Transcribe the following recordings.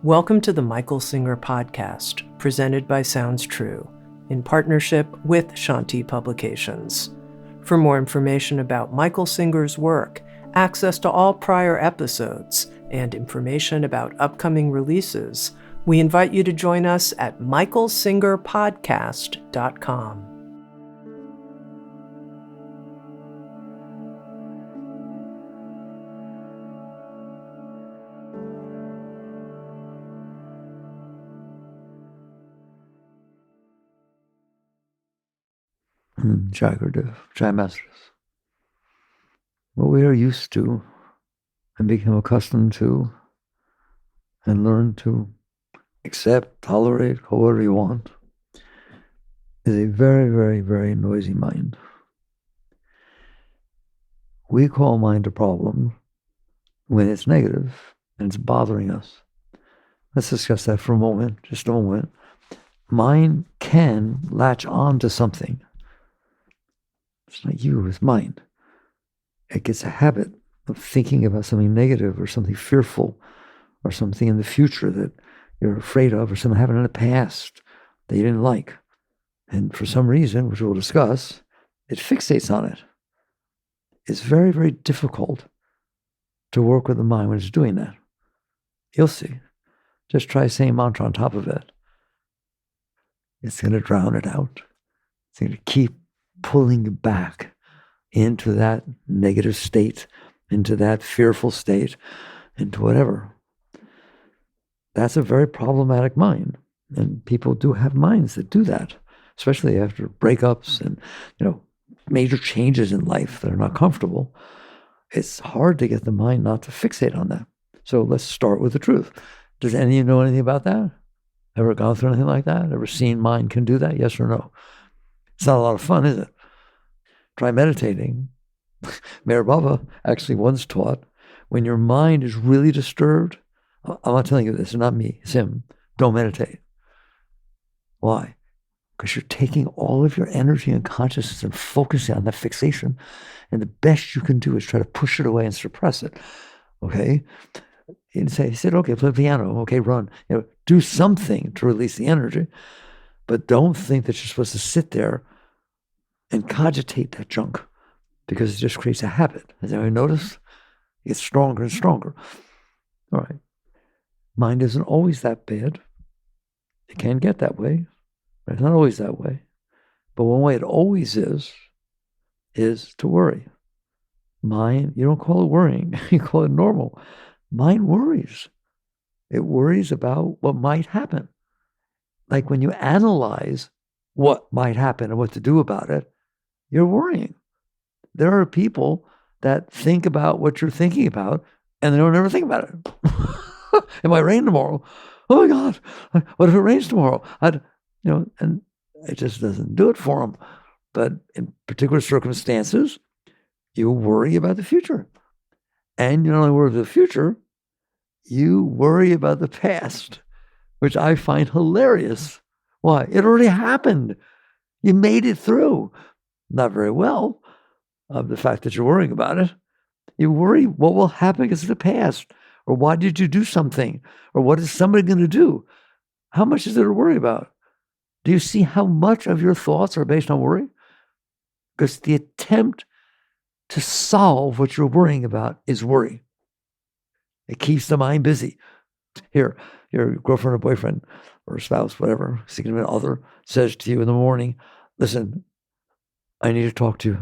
Welcome to the Michael Singer podcast, presented by Sounds True, in partnership with Shanti Publications. For more information about Michael Singer's work, access to all prior episodes, and information about upcoming releases, we invite you to join us at michaelsingerpodcast.com. Jai Masters. What we are used to and become accustomed to and learn to accept, tolerate, however you want, is a very, very, very noisy mind. We call mind a problem when it's negative and it's bothering us. Let's discuss that for a moment, just a moment. Mind can latch on to something. It's not you, it's mind. It gets a habit of thinking about something negative or something fearful or something in the future that you're afraid of or something happened in the past that you didn't like. And for some reason, which we'll discuss, it fixates on it. It's very, very difficult to work with the mind when it's doing that. You'll see. Just try saying mantra on top of it. It's going to drown it out. It's going to keep pulling you back into that negative state, into that fearful state, into whatever. That's a very problematic mind. And people do have minds that do that, especially after breakups and, major changes in life that are not comfortable. It's hard to get the mind not to fixate on that. So let's start with the truth. Does any of you know anything about that? Ever gone through anything like that? Ever seen mind can do that? Yes or no? It's not a lot of fun, is it? Try meditating. Mayor Baba actually once taught, when your mind is really disturbed, I'm not telling you this, it's not me, it's him, don't meditate. Why? Because you're taking all of your energy and consciousness and focusing on that fixation, and the best you can do is try to push it away and suppress it. Okay? He said, okay, play the piano, okay, run. Do something to release the energy, but don't think that you're supposed to sit there and cogitate that junk, because it just creates a habit. Has anyone noticed? It gets stronger and stronger. All right. Mind isn't always that bad. It can get that way, but it's not always that way. But one way it always is to worry. Mind, you don't call it worrying. You call it normal. Mind worries. It worries about what might happen. Like when you analyze what might happen and what to do about it, you're worrying. There are people that think about what you're thinking about and they don't ever think about it. It might rain tomorrow. Oh my God, what if it rains tomorrow? And it just doesn't do it for them. But in particular circumstances, you worry about the future. And you not only worry about the future, you worry about the past, which I find hilarious. Why? It already happened. You made it through. Not very well, of the fact that you're worrying about it. You worry what will happen because of the past, or why did you do something, or what is somebody going to do? How much is there to worry about? Do you see how much of your thoughts are based on worry? Because the attempt to solve what you're worrying about is worry. It keeps the mind busy. Here, your girlfriend or boyfriend or spouse, whatever, significant other, says to you in the morning, listen, I need to talk to you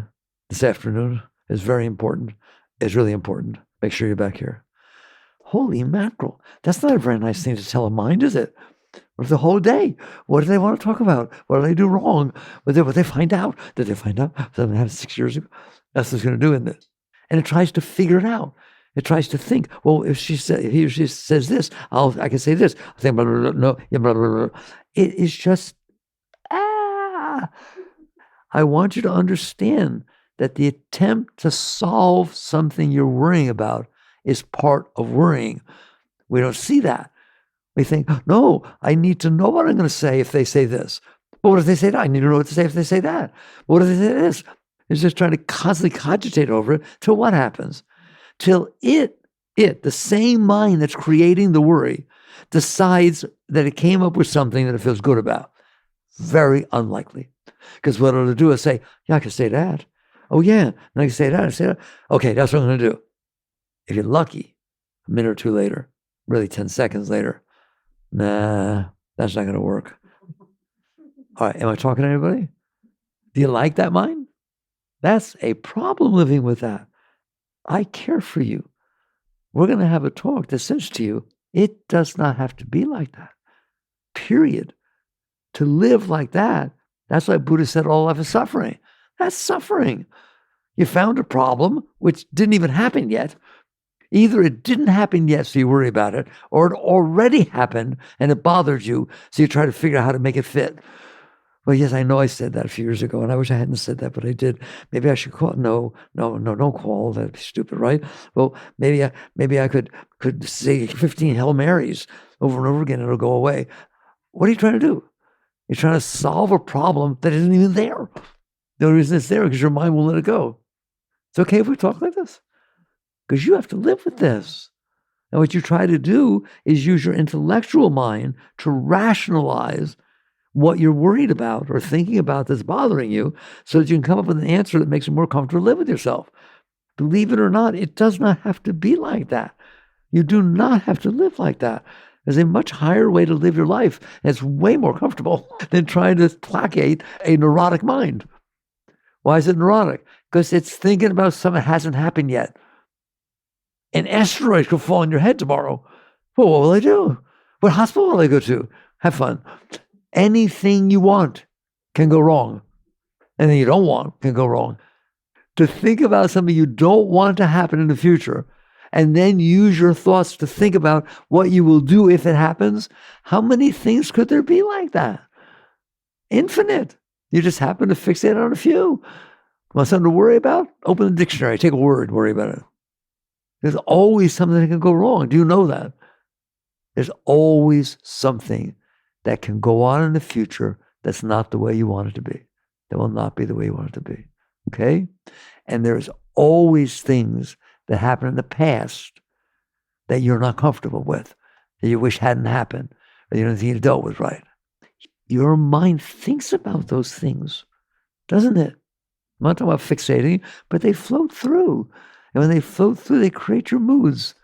this afternoon. It's very important. It's really important. Make sure you're back here. Holy mackerel. That's not a very nice thing to tell a mind, is it? Or the whole day. What do they want to talk about? What do they do wrong? What did they find out? Did they find out something happened 6 years ago? That's what it's going to do, isn't it? And it tries to figure it out. It tries to think, well, if he or she says this, I can say this. I think, blah, blah, blah, no, yeah, blah, blah, blah. It is just, I want you to understand that the attempt to solve something you're worrying about is part of worrying. We don't see that. We think, no, I need to know what I'm going to say if they say this. But what if they say that? I need to know what to say if they say that. But what if they say this? It's just trying to constantly cogitate over it till what happens? Till the same mind that's creating the worry, decides that it came up with something that it feels good about? Very unlikely. Because what it'll do is say, yeah, I can say that. Oh, yeah, and I can say that, and say that. Okay, that's what I'm going to do. If you're lucky, a minute or two later, really 10 seconds later, nah, that's not going to work. All right, am I talking to anybody? Do you like that mind? That's a problem living with that. I care for you. We're going to have a talk that says to you, it does not have to be like that. Period. To live like that, that's why Buddha said all life is suffering. That's suffering. You found a problem which didn't even happen yet. Either it didn't happen yet, so you worry about it, or it already happened and it bothered you, so you try to figure out how to make it fit. Well, yes, I know I said that a few years ago, and I wish I hadn't said that, but I did. Maybe I should call. No, don't call. That'd be stupid, right? Well, maybe I could say 15 Hail Marys over and over again, and it'll go away. What are you trying to do? You're trying to solve a problem that isn't even there. The only reason it's there is because your mind won't let it go. It's okay if we talk like this, because you have to live with this. And what you try to do is use your intellectual mind to rationalize what you're worried about or thinking about that's bothering you, so that you can come up with an answer that makes it more comfortable to live with yourself. Believe it or not, it does not have to be like that. You do not have to live like that. There's a much higher way to live your life, and it's way more comfortable than trying to placate a neurotic mind. Why is it neurotic? Because it's thinking about something that hasn't happened yet. An asteroid could fall on your head tomorrow. Well, what will I do? What hospital will I go to? Have fun. Anything you want can go wrong. Anything you don't want can go wrong. To think about something you don't want to happen in the future, and then use your thoughts to think about what you will do if it happens, how many things could there be like that? Infinite. You just happen to fixate on a few. Want something to worry about? Open the dictionary, take a word, worry about it. There's always something that can go wrong. Do you know that? There's always something that can go on in the future that's not the way you want it to be. That will not be the way you want it to be. Okay? And there's always things that happened in the past that you're not comfortable with, that you wish hadn't happened, or you don't think you dealt with right. Your mind thinks about those things, doesn't it? I'm not talking about fixating, but they float through. And when they float through, they create your moods.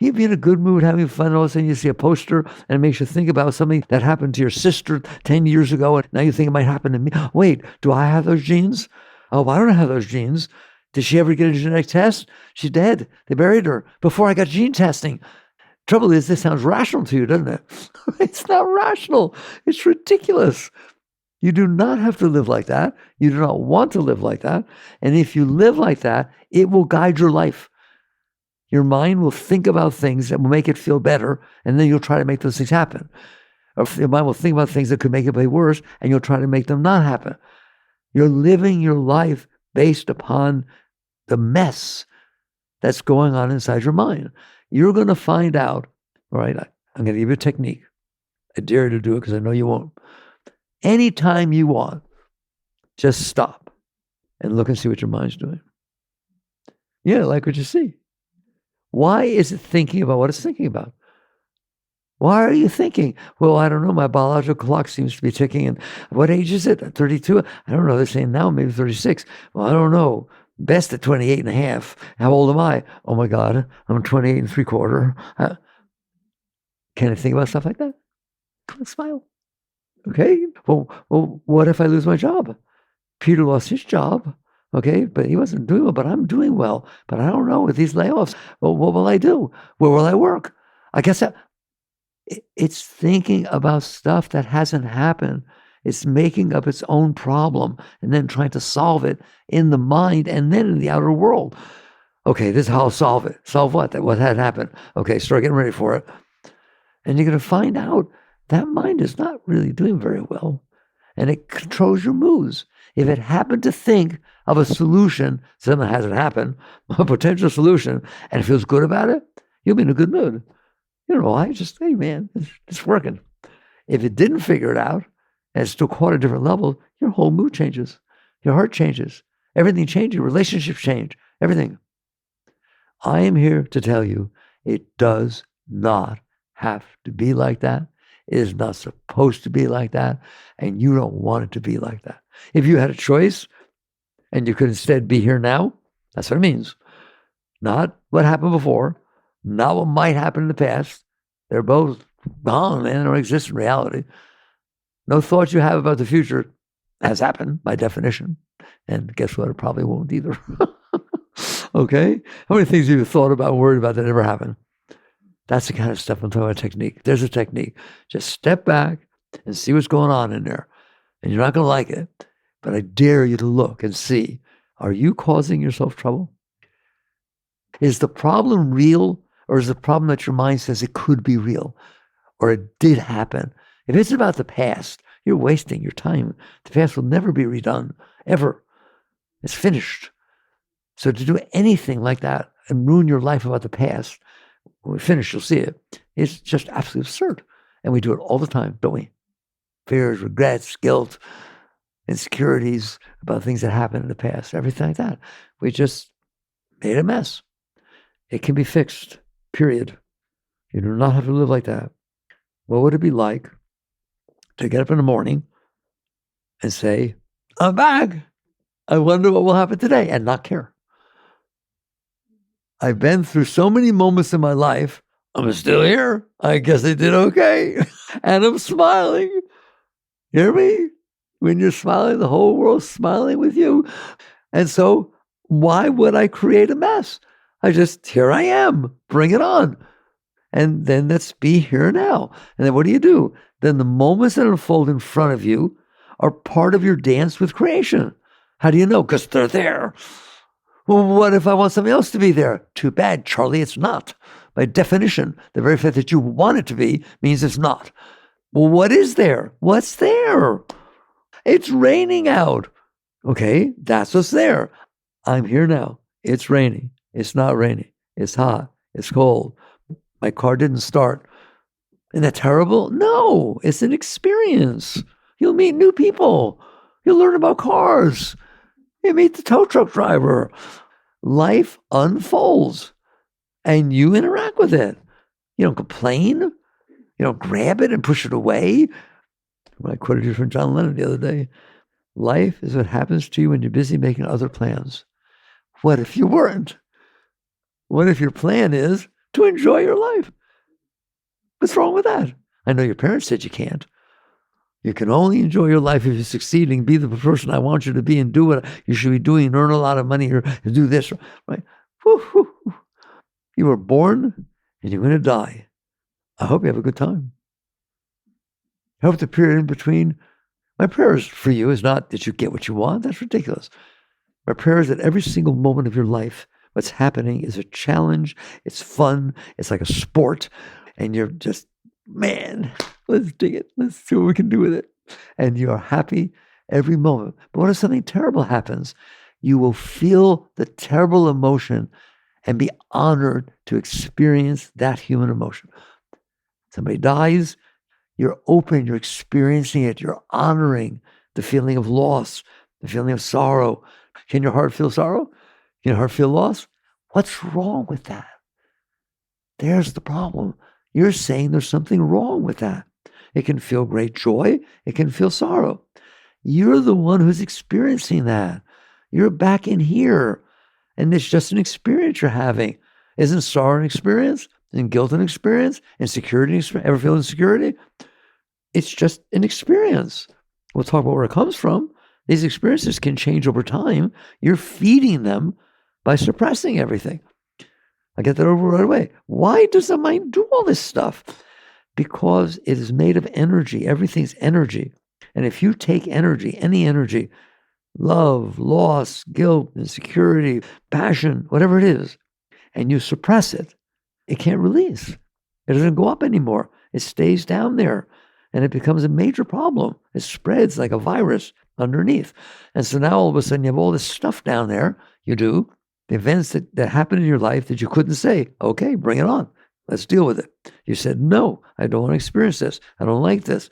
You'd be in a good mood, having fun, and all of a sudden you see a poster, and it makes you think about something that happened to your sister 10 years ago, and now you think it might happen to me. Wait, do I have those genes? Oh, I don't have those genes. Did she ever get a genetic test? She's dead. They buried her before I got gene testing. Trouble is, this sounds rational to you, doesn't it? It's not rational. It's ridiculous. You do not have to live like that. You do not want to live like that. And if you live like that, it will guide your life. Your mind will think about things that will make it feel better, and then you'll try to make those things happen. Or your mind will think about things that could make it way worse, and you'll try to make them not happen. You're living your life based upon the mess that's going on inside your mind. You're going to find out, all right, I'm going to give you a technique. I dare you to do it because I know you won't. Anytime you want, just stop and look and see what your mind's doing. Yeah, like what you see. Why is it thinking about what it's thinking about? Why are you thinking? Well, I don't know. My biological clock seems to be ticking. And what age is it? 32? I don't know. They're saying now maybe 36. Well, I don't know. Best at 28 and a half. How old am I? Oh my God, I'm 28 and 3/4. Can I think about stuff like that? Come on, smile. Okay. Well, what if I lose my job? Peter lost his job. Okay, but he wasn't doing well, but I'm doing well. But I don't know with these layoffs. Well, what will I do? Where will I work? I guess it's thinking about stuff that hasn't happened. It's making up its own problem and then trying to solve it in the mind and then in the outer world. Okay, this is how I'll solve it. Solve what? What had happened? Okay, start getting ready for it. And you're going to find out that mind is not really doing very well. And it controls your moods. If it happened to think of a solution, something hasn't happened, a potential solution, and it feels good about it, you'll be in a good mood. You don't know why, just, hey man, it's working. If it didn't figure it out, and it's still caught at a different level, your whole mood changes. Your heart changes. Everything changes. Relationships change. Everything. I am here to tell you, it does not have to be like that. It is not supposed to be like that, and you don't want it to be like that. If you had a choice and you could instead be here now, that's what it means. Not what happened before, not what might happen in the past. They're both gone, man. They don't exist in reality. No thought you have about the future has happened by definition. And guess what? It probably won't either. Okay? How many things have you thought about, worried about that never happened? That's the kind of stuff I'm talking about technique. There's a technique. Just step back and see what's going on in there. And you're not going to like it. But I dare you to look and see, are you causing yourself trouble? Is the problem real, or is the problem that your mind says it could be real, or it did happen? If it's about the past, you're wasting your time. The past will never be redone, ever. It's finished. So to do anything like that and ruin your life about the past, when we finish, you'll see it, it's just absolutely absurd. And we do it all the time, don't we? Fears, regrets, guilt, insecurities about things that happened in the past, everything like that. We just made a mess. It can be fixed, period. You do not have to live like that. What would it be like to get up in the morning and say, I'm back. I wonder what will happen today, and not care? I've been through so many moments in my life. I'm still here. I guess I did okay. And I'm smiling. Hear me? When you're smiling, the whole world's smiling with you. And so why would I create a mess? Here I am. Bring it on. And then let's be here now. And then what do? Then the moments that unfold in front of you are part of your dance with creation. How do you know? Because they're there. Well, what if I want something else to be there? Too bad, Charlie, it's not. By definition, the very fact that you want it to be means it's not. Well, what is there? What's there? It's raining out. Okay, that's what's there. I'm here now. It's raining. It's not raining. It's hot. It's cold. My car didn't start. Isn't that terrible? No, it's an experience. You'll meet new people. You'll learn about cars. You meet the tow truck driver. Life unfolds and you interact with it. You don't complain. You don't grab it and push it away. I quoted you from John Lennon the other day. Life is what happens to you when you're busy making other plans. What if you weren't? What if your plan is to enjoy your life? What's wrong with that? I know your parents said you can't. You can only enjoy your life if you're succeeding, be the person I want you to be, and do what you should be doing, and earn a lot of money, or do this, right? Woo-hoo. You were born, and you're going to die. I hope you have a good time. I hope the period in between, my prayers for you is not that you get what you want. That's ridiculous. My prayer is that every single moment of your life, what's happening is a challenge. It's fun. It's like a sport. And you're just, man, let's dig it. Let's see what we can do with it. And you're happy every moment. But what if something terrible happens? You will feel the terrible emotion and be honored to experience that human emotion. Somebody dies, you're open, you're experiencing it, you're honoring the feeling of loss, the feeling of sorrow. Can your heart feel sorrow? Can your heart feel loss? What's wrong with that? There's the problem. You're saying there's something wrong with that. It can feel great joy. It can feel sorrow. You're the one who's experiencing that. You're back in here. And it's just an experience you're having. Isn't sorrow an experience? Isn't guilt an experience? Insecurity an experience? Ever feel insecurity? It's just an experience. We'll talk about where it comes from. These experiences can change over time. You're feeding them by suppressing everything. I get that over right away. Why does the mind do all this stuff? Because it is made of energy. Everything's energy. And if you take energy, any energy, love, loss, guilt, insecurity, passion, whatever it is, and you suppress it, it can't release. It doesn't go up anymore. It stays down there. And it becomes a major problem. It spreads like a virus underneath. And so now all of a sudden you have all this stuff down there. You do. The events that happened in your life that you couldn't say, okay, bring it on. Let's deal with it. You said, no, I don't want to experience this. I don't like this.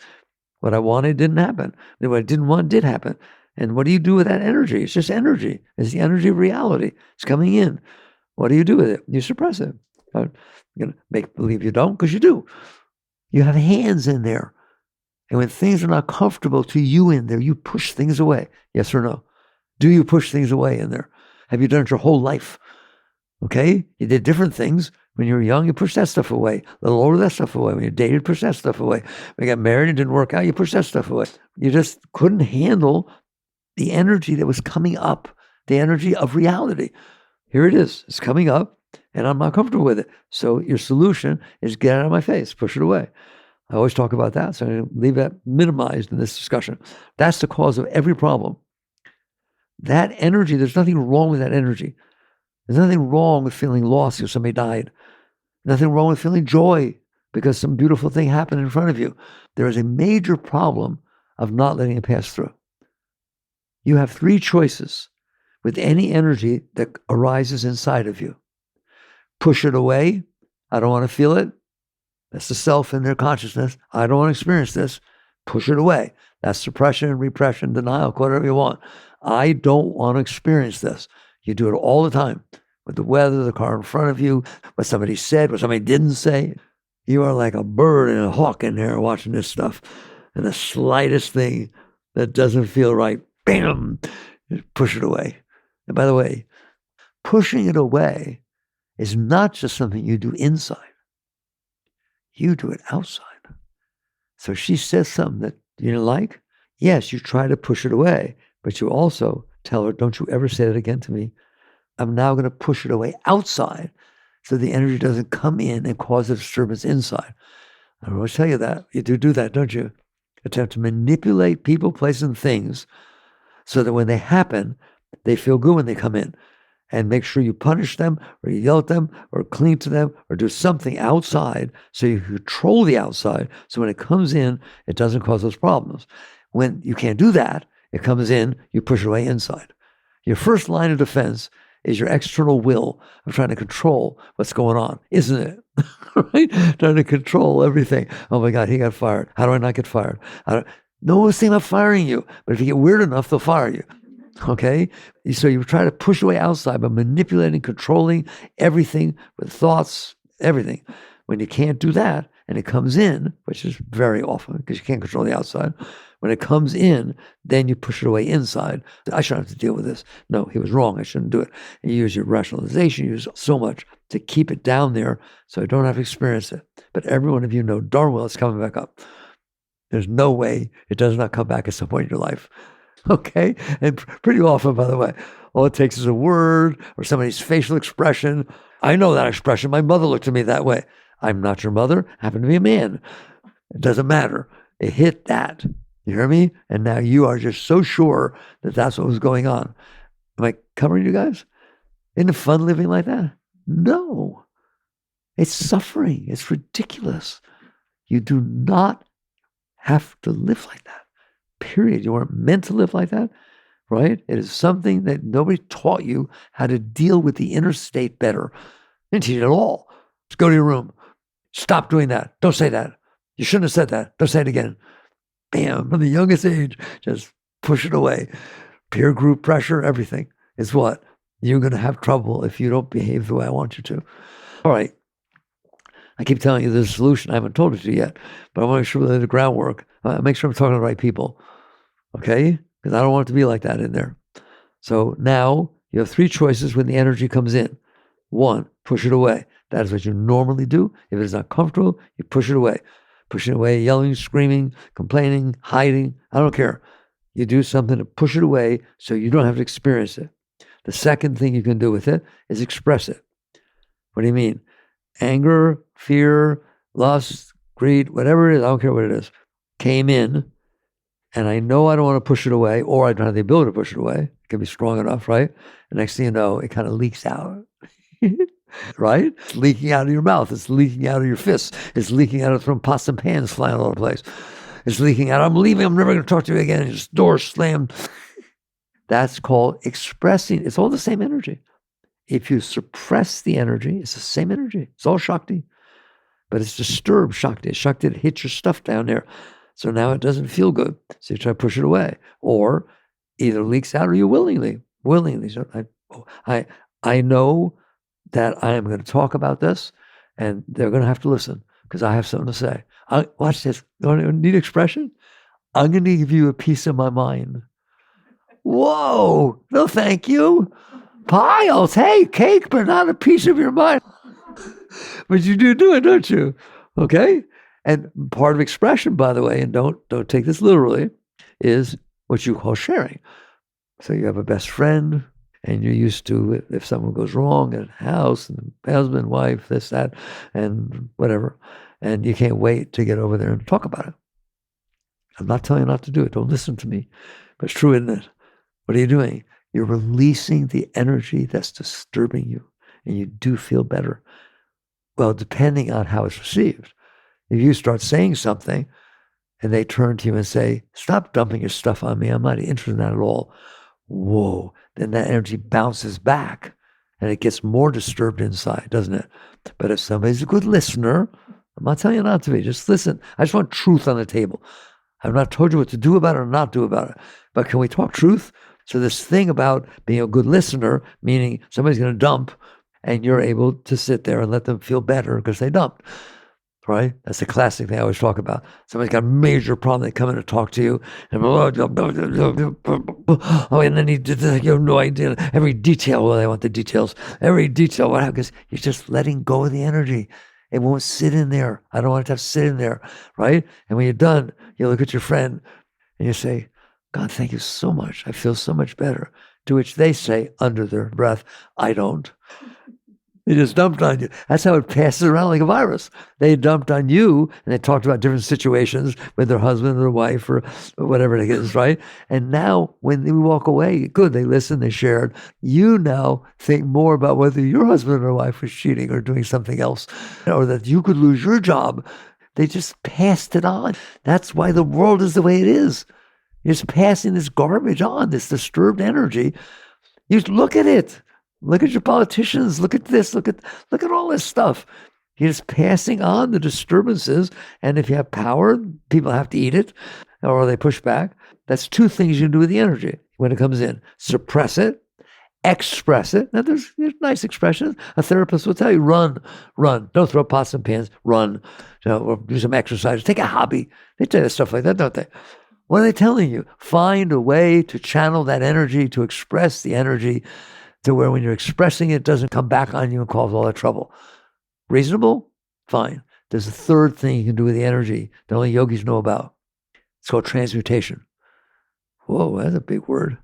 What I wanted didn't happen. What I didn't want did happen. And what do you do with that energy? It's just energy. It's the energy of reality. It's coming in. What do you do with it? You suppress it. I'm going to make believe you don't, because you do. You have hands in there. And when things are not comfortable to you in there, you push things away. Yes or no? Do you push things away in there? Have you done it your whole life? Okay? You did different things. When you were young, you pushed that stuff away. A little older, that stuff away. When you dated, push that stuff away. When you got married and didn't work out, you pushed that stuff away. You just couldn't handle the energy that was coming up, the energy of reality. Here it is. It's coming up, and I'm not comfortable with it. So your solution is get out of my face, push it away. I always talk about that, so I'm going to leave that minimized in this discussion. That's the cause of every problem. That energy, there's nothing wrong with that energy. There's nothing wrong with feeling lost because somebody died. Nothing wrong with feeling joy because some beautiful thing happened in front of you. There is a major problem of not letting it pass through. You have 3 choices with any energy that arises inside of you. Push it away. I don't want to feel it. That's the self in their consciousness. I don't want to experience this. Push it away. That's suppression, repression, denial, whatever you want. I don't want to experience this. You do it all the time with the weather, the car in front of you, what somebody said, what somebody didn't say. You are like a bird and a hawk in there watching this stuff. And the slightest thing that doesn't feel right, bam, push it away. And by the way, pushing it away is not just something you do inside. You do it outside. So she says something that you didn't like. Yes, you try to push it away, but you also tell her, don't you ever say that again to me. I'm now going to push it away outside so the energy doesn't come in and cause a disturbance inside. I always tell you that. You do that, don't you? Attempt to manipulate people, places, and things so that when they happen, they feel good when they come in. And make sure you punish them or you yell at them or cling to them or do something outside so you control the outside. So when it comes in, it doesn't cause those problems. When you can't do that, it comes in, you push it away inside. Your first line of defense is your external will of trying to control what's going on, isn't it? Right? Trying to control everything. Oh my God, he got fired. How do I not get fired? No one's thinking about firing you, but if you get weird enough, they'll fire you. Okay? So you try to push away outside by manipulating, controlling everything with thoughts, everything. When you can't do that and it comes in, which is very often because you can't control the outside, when it comes in, then you push it away inside. I shouldn't have to deal with this. No, he was wrong. I shouldn't do it. And you use your rationalization, you use so much to keep it down there so I don't have to experience it. But every one of you know darn well it's coming back up. There's no way it does not come back at some point in your life. Okay? And pretty often, by the way, all it takes is a word or somebody's facial expression. I know that expression. My mother looked at me that way. I'm not your mother. I happen to be a man. It doesn't matter. It hit that. You hear me? And now you are just so sure that that's what was going on. Am I covering you guys? Isn't it fun living like that? No. It's suffering. It's ridiculous. You do not have to live like that. Period. You weren't meant to live like that, right? It is something that nobody taught you how to deal with the inner state better. They didn't teach it at all. Just go to your room. Stop doing that. Don't say that. You shouldn't have said that. Don't say it again. Bam, from the youngest age, just push it away. Peer group pressure, everything is what? You're going to have trouble if you don't behave the way I want you to. All right. I keep telling you there's a solution. I haven't told it to you yet, but I want to make sure we lay the groundwork. Make sure I'm talking to the right people. Okay? Because I don't want it to be like that in there. So now you have 3 choices when the energy comes in. 1, push it away. That is what you normally do. If it is not comfortable, you push it away. Pushing away, yelling, screaming, complaining, hiding. I don't care. You do something to push it away so you don't have to experience it. The second thing you can do with it is express it. What do you mean? Anger, fear, lust, greed, whatever it is, I don't care what it is, came in, and I know I don't want to push it away, or I don't have the ability to push it away. It can be strong enough, right? The next thing you know, it kind of leaks out. Right? It's leaking out of your mouth. It's leaking out of your fists. It's leaking out from pots and pans flying all over the place. It's leaking out. I'm leaving. I'm never going to talk to you again. Just door slammed. That's called expressing. It's all the same energy. If you suppress the energy, it's the same energy. It's all Shakti. But it's disturbed Shakti. It's Shakti that hits your stuff down there. So now it doesn't feel good. So you try to push it away. Or either leaks out or you willingly. So I know that I am going to talk about this, and they're going to have to listen because I have something to say. Watch this. You need expression? I'm going to give you a piece of my mind. Whoa. No, thank you. Pie, I'll take cake, but not a piece of your mind. But you do it, don't you? Okay? And part of expression, by the way, and don't take this literally, is what you call sharing. So you have a best friend, and you're used to, if someone goes wrong at a house, and husband, wife, this, that, and whatever, and you can't wait to get over there and talk about it. I'm not telling you not to do it. Don't listen to me. But it's true, isn't it? What are you doing? You're releasing the energy that's disturbing you, and you do feel better. Well, depending on how it's received. If you start saying something, and they turn to you and say, stop dumping your stuff on me. I'm not interested in that at all. Whoa. Then that energy bounces back, and it gets more disturbed inside, doesn't it? But if somebody's a good listener, I'm not telling you not to be. Just listen. I just want truth on the table. I've not told you what to do about it or not do about it. But can we talk truth? So this thing about being a good listener, meaning somebody's going to dump, and you're able to sit there and let them feel better because they dumped, right? That's the classic thing I always talk about. Somebody's got a major problem, they come in and talk to you, and and then you have no idea every detail. Well, they want the details. Every detail, what happens? Because you're just letting go of the energy. It won't sit in there. I don't want it to have to sit in there, right? And when you're done, you look at your friend and you say, God, thank you so much. I feel so much better. To which they say under their breath, I don't. They just dumped on you. That's how it passes around like a virus. They dumped on you, and they talked about different situations with their husband or their wife or whatever it is, right? And now when they walk away, good, they listened, they shared. You now think more about whether your husband or wife was cheating or doing something else, or that you could lose your job. They just passed it on. That's why the world is the way it is. You're just passing this garbage on, this disturbed energy. You look at it. Look at your politicians. Look at this. Look at all this stuff. You're just passing on the disturbances. And if you have power, people have to eat it, or they push back. That's two things you can do with the energy when it comes in. Suppress it, express it. Now, there's nice expressions. A therapist will tell you, run. Don't throw pots and pans. Run. Or do some exercise. Take a hobby. They tell you stuff like that, don't they? What are they telling you? Find a way to channel that energy, to express the energy, to where when you're expressing it, it doesn't come back on you and cause all that trouble. Reasonable? Fine. There's a third thing you can do with the energy that only yogis know about. It's called transmutation. Whoa, that's a big word.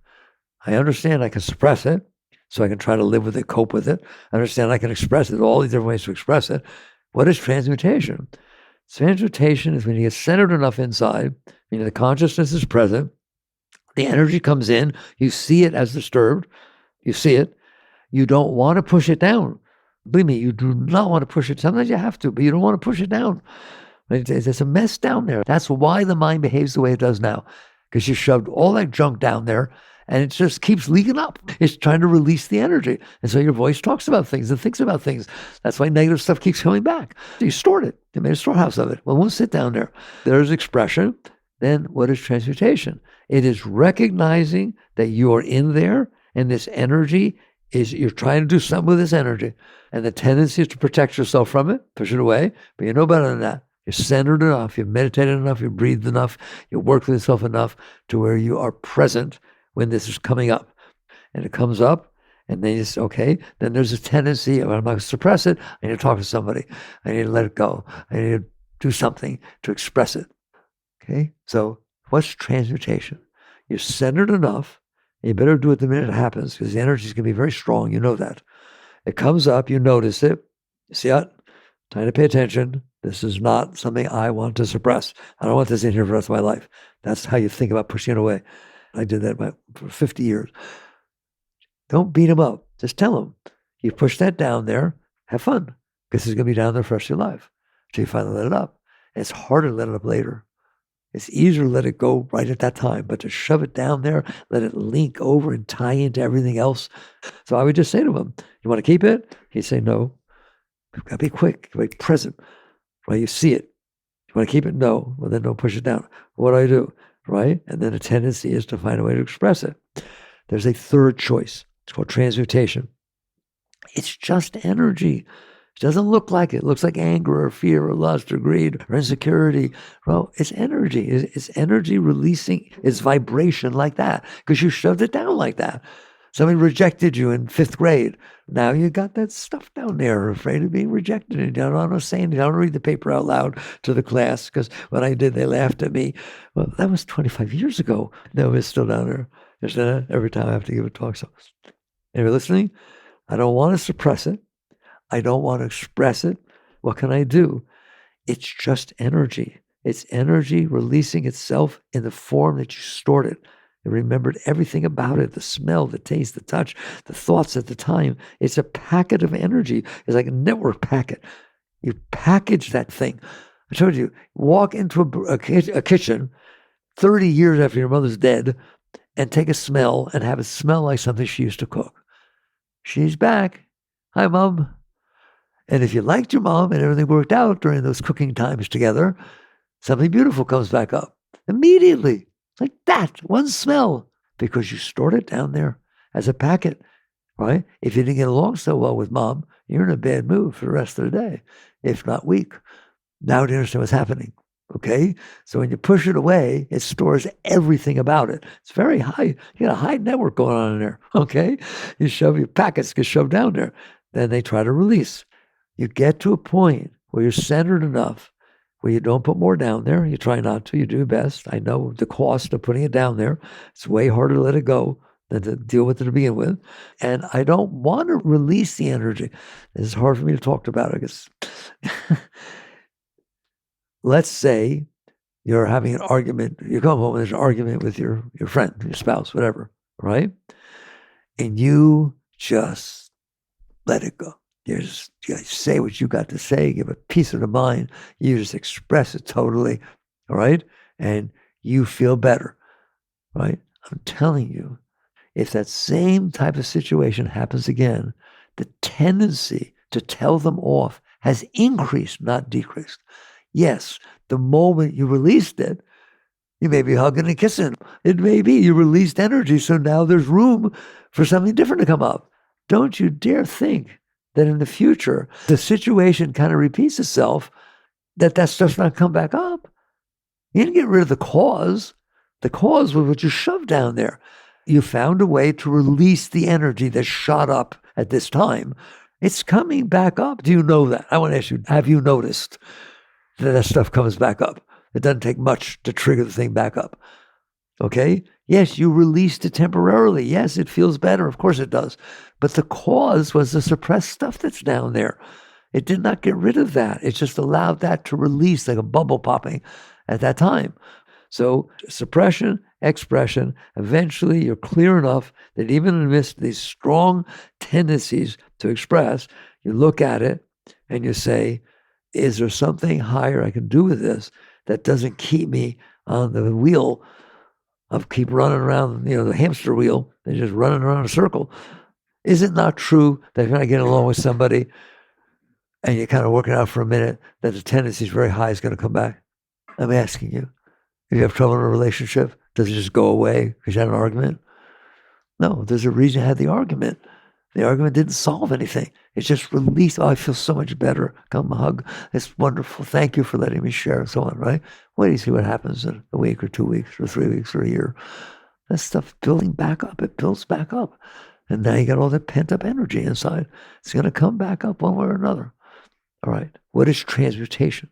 I understand I can suppress it, so I can try to live with it, cope with it. I understand I can express it, all these different ways to express it. What is transmutation? Transmutation is when you get centered enough inside, meaning the consciousness is present, the energy comes in, you see it as disturbed, you see it, you don't want to push it down. Believe me, you do not want to push it. Sometimes you have to, but you don't want to push it down. There's a mess down there. That's why the mind behaves the way it does now, because you shoved all that junk down there, and it just keeps leaking up. It's trying to release the energy. And so your voice talks about things and thinks about things. That's why negative stuff keeps coming back. So you stored it. You made a storehouse of it. Well, it won't sit down there. There's expression. Then what is transmutation? It is recognizing that you're in there, and this energy is, you're trying to do something with this energy. And the tendency is to protect yourself from it, push it away. But you know better than that. You're centered enough, you've meditated enough, you've breathed enough, you worked with yourself enough to where you are present when this is coming up. And it comes up, and then you say, okay, then there's a tendency, I'm not going to suppress it, I need to talk to somebody. I need to let it go. I need to do something to express it. Okay? So what's transmutation? You're centered enough, and you better do it the minute it happens, because the energy is going to be very strong. You know that. It comes up, you notice it. You see it? Time to pay attention. This is not something I want to suppress. I don't want this in here for the rest of my life. That's how you think about pushing it away. I did that for 50 years. Don't beat them up. Just tell them, you push that down there, have fun, because it's going to be down there for the rest of your life until you finally let it up. And it's harder to let it up later. It's easier to let it go right at that time, but to shove it down there, let it link over and tie into everything else. So I would just say to him, you want to keep it? He'd say, no. You've got to be quick, be present, right? You see it. You want to keep it? No. Well, then don't push it down. What do? Right? And then the tendency is to find a way to express it. There's a third choice. It's called transmutation. It's just energy. It doesn't look like it. It looks like anger or fear or lust or greed or insecurity. Well, it's energy. It's energy releasing its vibration like that because you shoved it down like that. Somebody rejected you in 5th grade. Now you got that stuff down there, afraid of being rejected. And you don't want to say anything. I don't read the paper out loud to the class because when I did, they laughed at me. Well, that was 25 years ago. No, it's still down there. Every time I have to give a talk. So, if you're listening, I don't want to suppress it. I don't want to express it. What can I do? It's just energy. It's energy releasing itself in the form that you stored it. You remembered everything about it, the smell, the taste, the touch, the thoughts at the time. It's a packet of energy. It's like a network packet. You package that thing. I told you, walk into a kitchen 30 years after your mother's dead and take a smell and have it smell like something she used to cook. She's back. Hi, Mom. And if you liked your mom and everything worked out during those cooking times together, something beautiful comes back up immediately. Like that, one smell, because you stored it down there as a packet, right? If you didn't get along so well with Mom, you're in a bad mood for the rest of the day, if not week. Now do you understand what's happening? Okay? So when you push it away, it stores everything about it. It's very high. You got a high network going on in there, okay? You shove your packets, get shoved down there. Then they try to release. You get to a point where you're centered enough where you don't put more down there. You try not to. You do your best. I know the cost of putting it down there. It's way harder to let it go than to deal with it to begin with. And I don't want to release the energy. It's hard for me to talk about it because let's say you're having an argument. You come home and there's an argument with your friend, your spouse, whatever, right? And you just let it go. You say what you got to say, give a piece of the mind. You just express it totally, all right? And you feel better, right? I'm telling you, if that same type of situation happens again, the tendency to tell them off has increased, not decreased. Yes, the moment you released it, you may be hugging and kissing. It may be you released energy, so now there's room for something different to come up. Don't you dare think that in the future, the situation kind of repeats itself, that stuff's not come back up. You didn't get rid of the cause. The cause was what you shoved down there. You found a way to release the energy that shot up at this time. It's coming back up. Do you know that? I want to ask you, have you noticed that stuff comes back up? It doesn't take much to trigger the thing back up. Okay? Yes, you released it temporarily. Yes, it feels better. Of course it does. But the cause was the suppressed stuff that's down there. It did not get rid of that. It just allowed that to release like a bubble popping at that time. So suppression, expression, eventually you're clear enough that even in the midst of these strong tendencies to express, you look at it and you say, is there something higher I can do with this that doesn't keep me on the wheel of keep running around, the hamster wheel and just running around in a circle? Is it not true that if you're not getting along with somebody and you're kind of working out for a minute, that the tendency is very high is going to come back? I'm asking you. If you have trouble in a relationship, does it just go away because you had an argument? No, there's a reason you had the argument. The argument didn't solve anything. It just released, I feel so much better. Come hug. It's wonderful. Thank you for letting me share and so on, right? Wait till you see what happens in a week or 2 weeks or 3 weeks or a year. That stuff building back up. It builds back up. And now you got all that pent-up energy inside. It's going to come back up one way or another. All right. What is transmutation?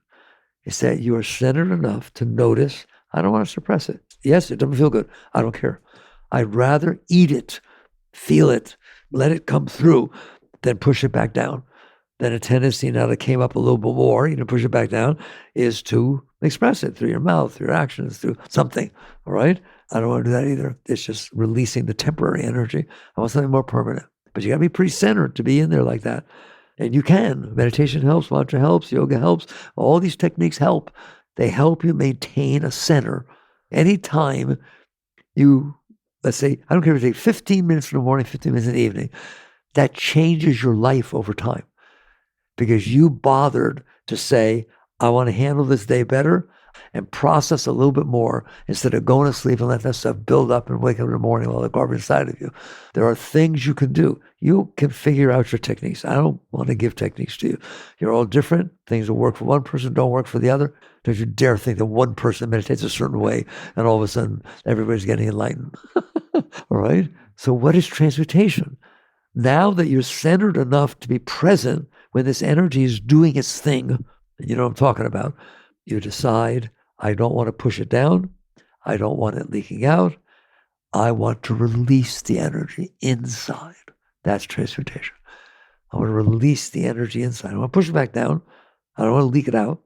It's that you are centered enough to notice, I don't want to suppress it. Yes, it doesn't feel good. I don't care. I'd rather eat it, feel it, let it come through, than push it back down. Then a tendency now that came up a little bit more, push it back down, is to express it through your mouth, through your actions, through something. All right? I don't want to do that either. It's just releasing the temporary energy. I want something more permanent. But you got to be pretty centered to be in there like that. And you can. Meditation helps, mantra helps, yoga helps. All these techniques help. They help you maintain a center. Anytime you, let's say, I don't care if you take 15 minutes in the morning, 15 minutes in the evening, that changes your life over time. Because you bothered to say, I want to handle this day better. and process a little bit more instead of going to sleep and let that stuff build up and wake up in the morning with all the garbage inside of you. There are things you can do. You can figure out your techniques. I don't want to give techniques to you. You're all different. Things that work for one person don't work for the other. Don't you dare think that one person meditates a certain way and all of a sudden everybody's getting enlightened. All right? So what is transmutation? Now that you're centered enough to be present when this energy is doing its thing, you know what I'm talking about, you decide, I don't want to push it down. I don't want it leaking out. I want to release the energy inside. That's transmutation. I want to release the energy inside. I don't want to push it back down. I don't want to leak it out,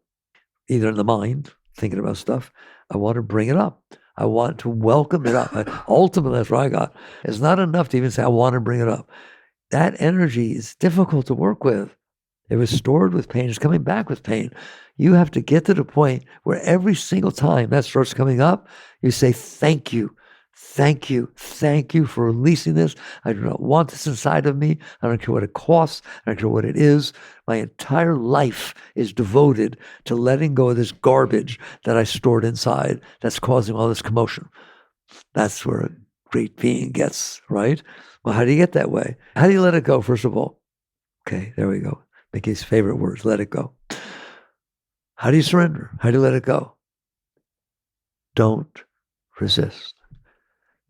either in the mind, thinking about stuff. I want to bring it up. I want to welcome it up. Ultimately, that's what I got. It's not enough to even say, I want to bring it up. That energy is difficult to work with. It was stored with pain. It's coming back with pain. You have to get to the point where every single time that starts coming up, you say, thank you. Thank you. Thank you for releasing this. I do not want this inside of me. I don't care what it costs. I don't care what it is. My entire life is devoted to letting go of this garbage that I stored inside that's causing all this commotion. That's where a great being gets, right? Well, how do you get that way? How do you let it go, first of all? Okay, there we go. Mickey's favorite words, let it go. How do you surrender? How do you let it go? Don't resist.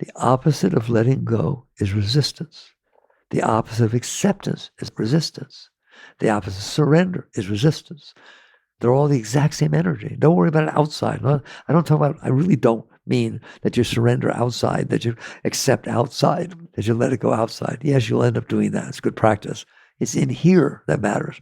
The opposite of letting go is resistance. The opposite of acceptance is resistance. The opposite of surrender is resistance. They're all the exact same energy. Don't worry about it outside. I really don't mean that you surrender outside, that you accept outside, that you let it go outside. Yes, you'll end up doing that. It's good practice. It's in here that matters.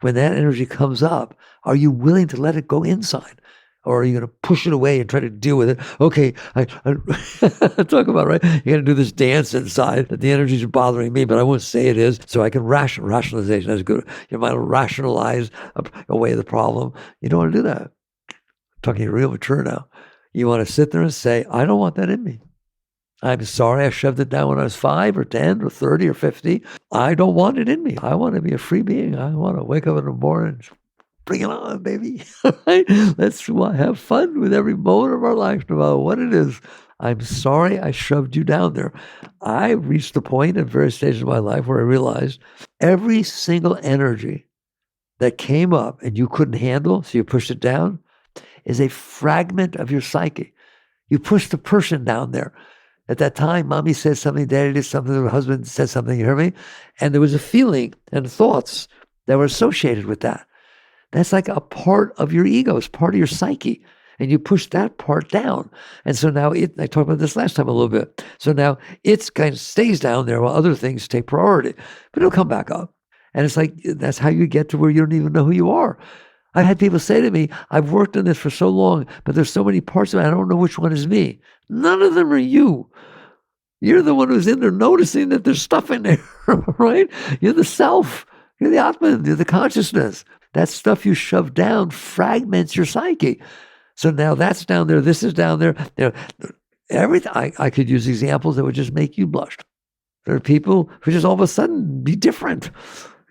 When that energy comes up, are you willing to let it go inside? Or are you going to push it away and try to deal with it? Okay, I talk about, right? You're going to do this dance inside that the energies are bothering me, but I won't say it is, so I can rationalization. That's good. Your mind will rationalize away the problem. You don't want to do that. I'm talking real mature now. You want to sit there and say, I don't want that in me. I'm sorry I shoved it down when I was 5 or 10 or 30 or 50. I don't want it in me. I want to be a free being. I want to wake up in the morning, bring it on, baby. Let's have fun with every moment of our life, no matter what it is. I'm sorry I shoved you down there. I reached the point at various stages of my life where I realized every single energy that came up and you couldn't handle, so you pushed it down, is a fragment of your psyche. You pushed the person down there. At that time, mommy said something, daddy did something, her husband said something, you heard me? And there was a feeling and thoughts that were associated with that. That's like a part of your ego. It's part of your psyche. And you push that part down. And so now I talked about this last time a little bit. So now it kind of stays down there while other things take priority. But it'll come back up. And it's like, that's how you get to where you don't even know who you are. I've had people say to me, I've worked on this for so long, but there's so many parts of it, I don't know which one is me. None of them are you. You're the one who's in there noticing that there's stuff in there, right? You're the self. You're the Atman. You're the consciousness. That stuff you shove down fragments your psyche. So now that's down there. This is down there. Everything. I could use examples that would just make you blush. There are people who just all of a sudden be different.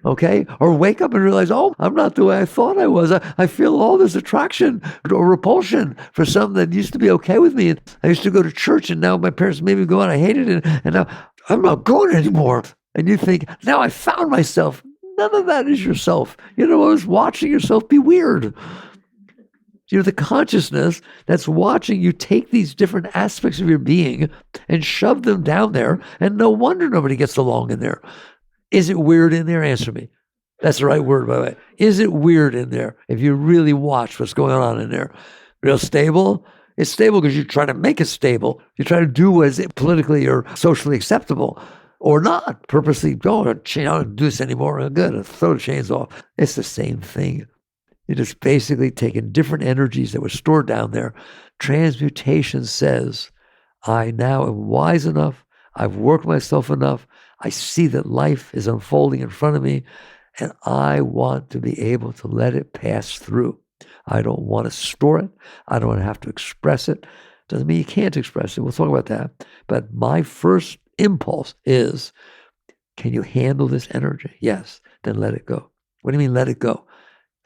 Okay? Or wake up and realize, oh, I'm not the way I thought I was. I feel all this attraction or repulsion for something that used to be okay with me. And I used to go to church and now my parents made me go and I hated it. And now I'm not going anymore. And you think, now I found myself. None of that is yourself. You're the one who's watching yourself be weird. You're the consciousness that's watching you take these different aspects of your being and shove them down there. And no wonder nobody gets along in there. Is it weird in there? Answer me. That's the right word, by the way. Is it weird in there? If you really watch what's going on in there. Real stable? It's stable because you're trying to make it stable. You're trying to do what is politically or socially acceptable or not. Purposely, I don't do this anymore. I'm good. I'll throw the chains off. It's the same thing. You're just basically taking different energies that were stored down there. Transmutation says, I now am wise enough. I've worked myself enough. I see that life is unfolding in front of me, and I want to be able to let it pass through. I don't want to store it. I don't want to have to express it. Doesn't mean you can't express it. We'll talk about that. But my first impulse is, can you handle this energy? Yes. Then let it go. What do you mean let it go?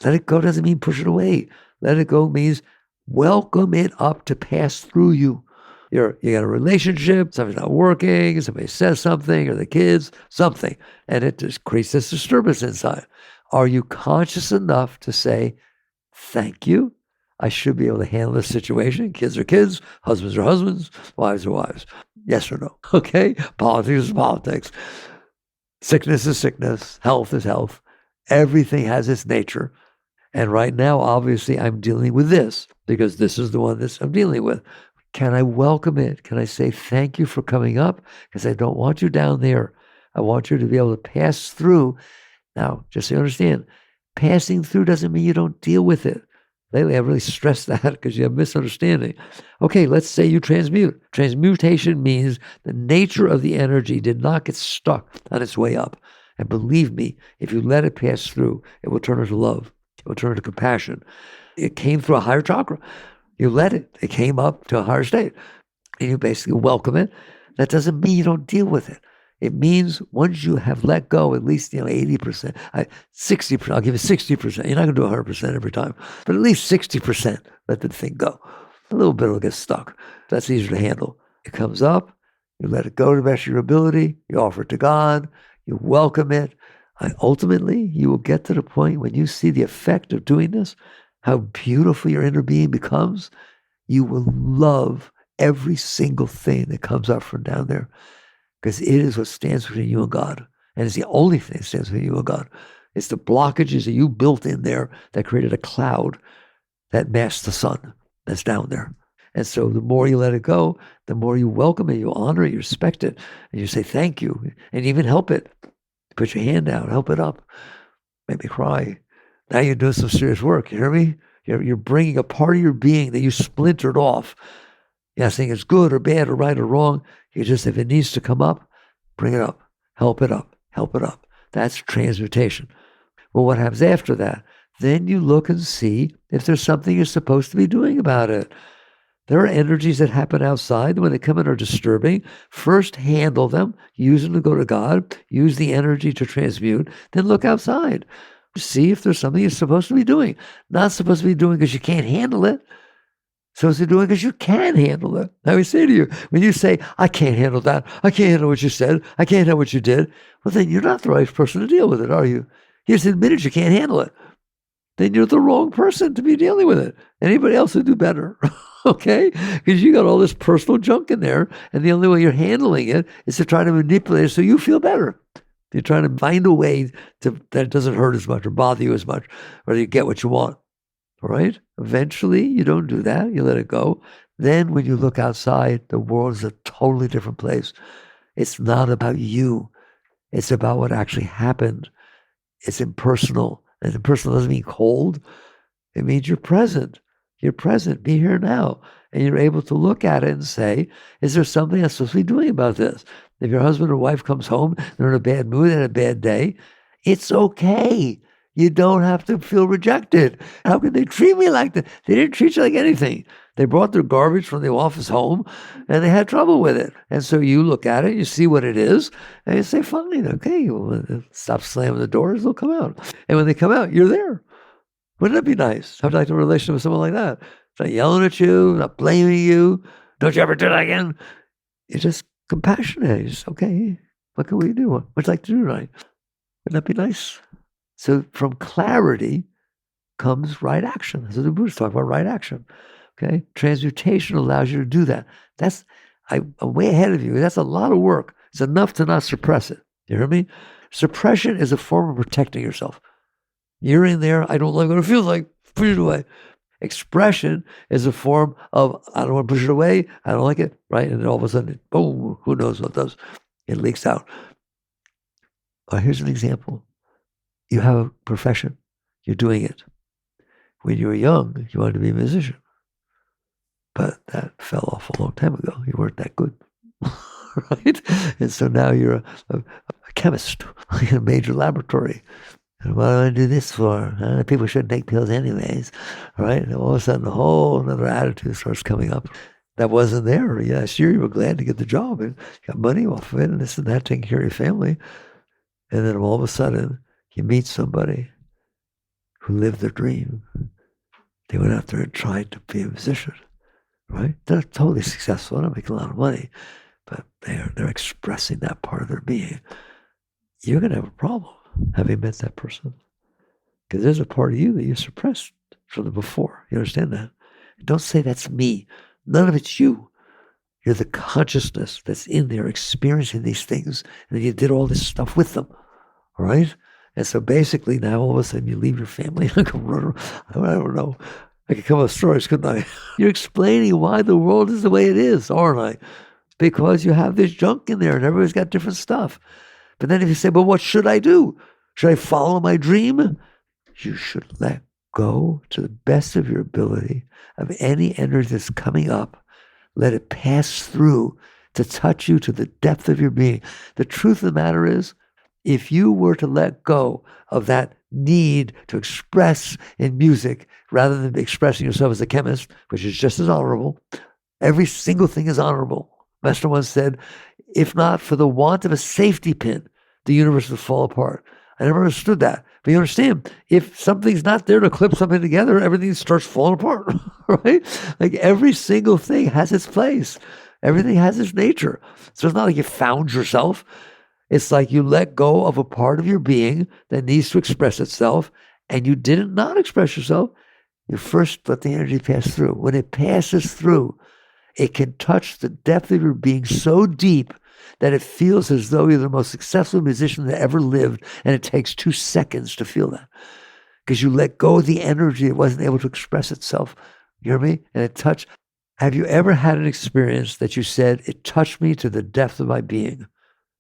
Let it go doesn't mean push it away. Let it go means welcome it up to pass through you. You got a relationship, something's not working, somebody says something, or the kids, something, and it just creates this disturbance inside. Are you conscious enough to say, thank you? I should be able to handle this situation. Kids are kids, husbands are husbands, wives are wives. Yes or no? Okay? Politics is politics. Sickness is sickness. Health is health. Everything has its nature. And right now, obviously, I'm dealing with this because this is the one that I'm dealing with. Can I welcome it? Can I say thank you for coming up? Because I don't want you down there. I want you to be able to pass through. Now, just so you understand, passing through doesn't mean you don't deal with it. Lately, I've really stressed that because you have misunderstanding. Okay, let's say you transmute. Transmutation means the nature of the energy did not get stuck on its way up. And believe me, if you let it pass through, it will turn into love. It will turn into compassion. It came through a higher chakra. You let it. It came up to a higher state. And you basically welcome it. That doesn't mean you don't deal with it. It means once you have let go, at least 80%, 60%, I'll give you 60%. You're not going to do 100% every time, but at least 60%, let the thing go. A little bit will get stuck. That's easier to handle. It comes up, you let it go to the best of your ability, you offer it to God, you welcome it. Ultimately, you will get to the point when you see the effect of doing this, how beautiful your inner being becomes. You will love every single thing that comes up from down there. Because it is what stands between you and God. And it's the only thing that stands between you and God. It's the blockages that you built in there that created a cloud that masked the sun that's down there. And so the more you let it go, the more you welcome it, you honor it, you respect it, and you say thank you, and even help it. Put your hand out, help it up. Make me cry. Now you're doing some serious work. You hear me? You're bringing a part of your being that you splintered off. You're not saying it's good or bad or right or wrong. You just, if it needs to come up, bring it up, help it up, help it up. That's transmutation. Well, what happens after that? Then you look and see if there's something you're supposed to be doing about it. There are energies that happen outside. When they come in are disturbing. First, handle them. Use them to go to God. Use the energy to transmute. Then look outside. See if there's something you're supposed to be doing. Not supposed to be doing because you can't handle it. Supposed to be doing because you can handle it. I would say to you, when you say, I can't handle that, I can't handle what you said, I can't handle what you did, well, then you're not the right person to deal with it, are you? You just admitted you can't handle it. Then you're the wrong person to be dealing with it. Anybody else would do better, okay? Because you got all this personal junk in there, and the only way you're handling it is to try to manipulate it so you feel better. You're trying to find a way that it doesn't hurt as much or bother you as much, or you get what you want. All right? Eventually, you don't do that. You let it go. Then when you look outside, the world is a totally different place. It's not about you. It's about what actually happened. It's impersonal. And impersonal doesn't mean cold. It means you're present. You're present. Be here now. And you're able to look at it and say, is there something I'm supposed to be doing about this? If your husband or wife comes home, they're in a bad mood and a bad day, it's okay. You don't have to feel rejected. How could they treat me like that? They didn't treat you like anything. They brought their garbage from the office home, and they had trouble with it. And so you look at it, you see what it is, and you say, fine, okay, well, stop slamming the doors, they'll come out. And when they come out, you're there. Wouldn't that be nice? I'd like to have a relationship with someone like that. Not yelling at you, not blaming you. Don't you ever do that again. You're just compassionate. You're just, okay, what can we do? What would you like to do tonight? Wouldn't that be nice? So from clarity comes right action. That's what the Buddhists talk about, right action. Okay? Transmutation allows you to do that. I'm way ahead of you. That's a lot of work. It's enough to not suppress it. You hear me? Suppression is a form of protecting yourself. You're in there, I don't like what it feels like, push it away. Expression is a form of, I don't want to push it away, I don't like it, right? And then all of a sudden, boom, who knows what does. It leaks out. Here's an example. You have a profession. You're doing it. When you were young, you wanted to be a musician. But that fell off a long time ago. You weren't that good. Right? And so now you're a chemist in a major laboratory. And what do I do this for? People shouldn't take pills anyways. Right? And all of a sudden, a whole other attitude starts coming up. That wasn't there. Yeah, sure, you were glad to get the job and got money off of it and this and that, taking care of your family. And then all of a sudden, you meet somebody who lived their dream. They went out there and tried to be a musician, right? They're totally successful. They're making a lot of money, but they're expressing that part of their being. You're going to have a problem having met that person, because there's a part of you that you suppressed from the before. You understand that? Don't say that's me. None of it's you. You're the consciousness that's in there experiencing these things, and then you did all this stuff with them, all right? And so basically now all of a sudden you leave your family and go run around. I don't know. I could come up with stories, couldn't I? You're explaining why the world is the way it is, aren't I? Because you have this junk in there and everybody's got different stuff. But then if you say, well, what should I do? Should I follow my dream? You should let go to the best of your ability of any energy that's coming up. Let it pass through to touch you to the depth of your being. The truth of the matter is, if you were to let go of that need to express in music rather than expressing yourself as a chemist, which is just as honorable, every single thing is honorable. Master once said, if not for the want of a safety pin, the universe would fall apart. I never understood that. But you understand, if something's not there to clip something together, everything starts falling apart, right? Like every single thing has its place. Everything has its nature. So it's not like you found yourself. It's like you let go of a part of your being that needs to express itself, and you didn't not express yourself. You first let the energy pass through. When it passes through, it can touch the depth of your being so deep that it feels as though you're the most successful musician that ever lived, and it takes 2 seconds to feel that. Because you let go of the energy that wasn't able to express itself. You hear me? And it touched. Have you ever had an experience that you said, it touched me to the depth of my being?